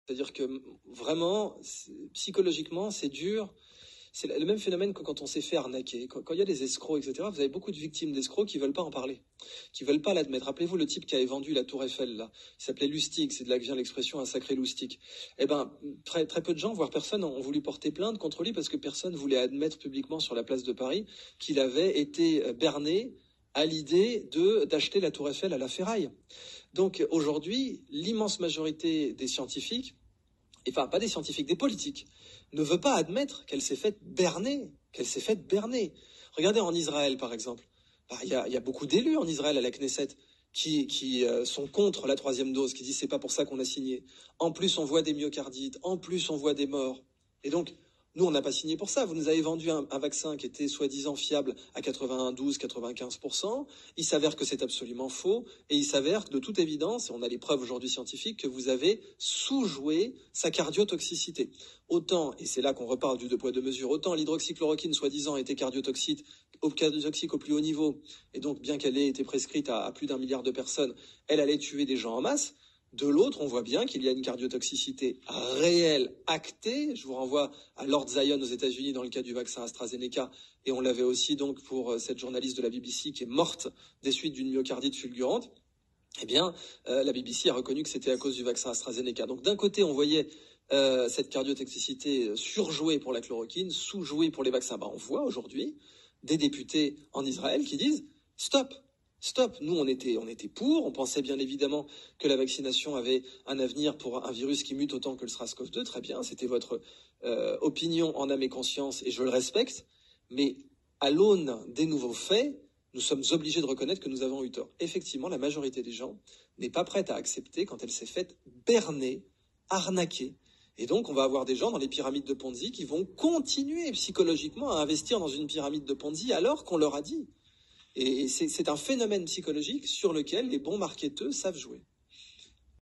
C'est-à-dire que vraiment, psychologiquement, c'est dur. C'est le même phénomène que quand on s'est fait arnaquer. Quand il y a des escrocs, etc., vous avez beaucoup de victimes d'escrocs qui ne veulent pas en parler, qui ne veulent pas l'admettre. Rappelez-vous le type qui avait vendu la Tour Eiffel, là. Il s'appelait Lustig, c'est de là que vient l'expression un sacré loustic. Eh ben, très, très peu de gens, voire personne, ont voulu porter plainte contre lui parce que personne ne voulait admettre publiquement sur la place de Paris qu'il avait été berné à l'idée d'acheter la Tour Eiffel à la ferraille. Donc aujourd'hui, l'immense majorité des scientifiques, enfin pas des scientifiques, des politiques, ne veut pas admettre qu'elle s'est faite berner, Regardez en Israël, par exemple. Il y a beaucoup d'élus en Israël à la Knesset qui sont contre la 3e dose, qui disent c'est pas pour ça qu'on a signé. En plus, on voit des myocardites, en plus, on voit des morts. Et donc, nous, on n'a pas signé pour ça. Vous nous avez vendu un vaccin qui était soi-disant fiable à 92-95%. Il s'avère que c'est absolument faux. Et il s'avère que, de toute évidence, et on a les preuves aujourd'hui scientifiques, que vous avez sous-joué sa cardiotoxicité. Autant, et c'est là qu'on reparle du 2 poids 2 mesures, autant l'hydroxychloroquine, soi-disant, était cardiotoxique au plus haut niveau. Et donc, bien qu'elle ait été prescrite à plus d'1 milliard de personnes, elle allait tuer des gens en masse. De l'autre, on voit bien qu'il y a une cardiotoxicité réelle, actée. Je vous renvoie à Lord Zion aux États-Unis dans le cas du vaccin AstraZeneca. Et on l'avait aussi donc pour cette journaliste de la BBC qui est morte des suites d'une myocardite fulgurante. Eh bien, la BBC a reconnu que c'était à cause du vaccin AstraZeneca. Donc d'un côté, on voyait cette cardiotoxicité surjouée pour la chloroquine, sous-jouée pour les vaccins. On voit aujourd'hui des députés en Israël qui disent « Stop !» Stop, nous on était pour, on pensait bien évidemment que la vaccination avait un avenir pour un virus qui mute autant que le SARS-CoV-2, très bien, c'était votre opinion en âme et conscience et je le respecte, mais à l'aune des nouveaux faits, nous sommes obligés de reconnaître que nous avons eu tort. Effectivement, la majorité des gens n'est pas prête à accepter quand elle s'est faite berner, arnaquer. Et donc on va avoir des gens dans les pyramides de Ponzi qui vont continuer psychologiquement à investir dans une pyramide de Ponzi alors qu'on leur a dit. Et c'est un phénomène psychologique sur lequel les bons marketeurs savent jouer.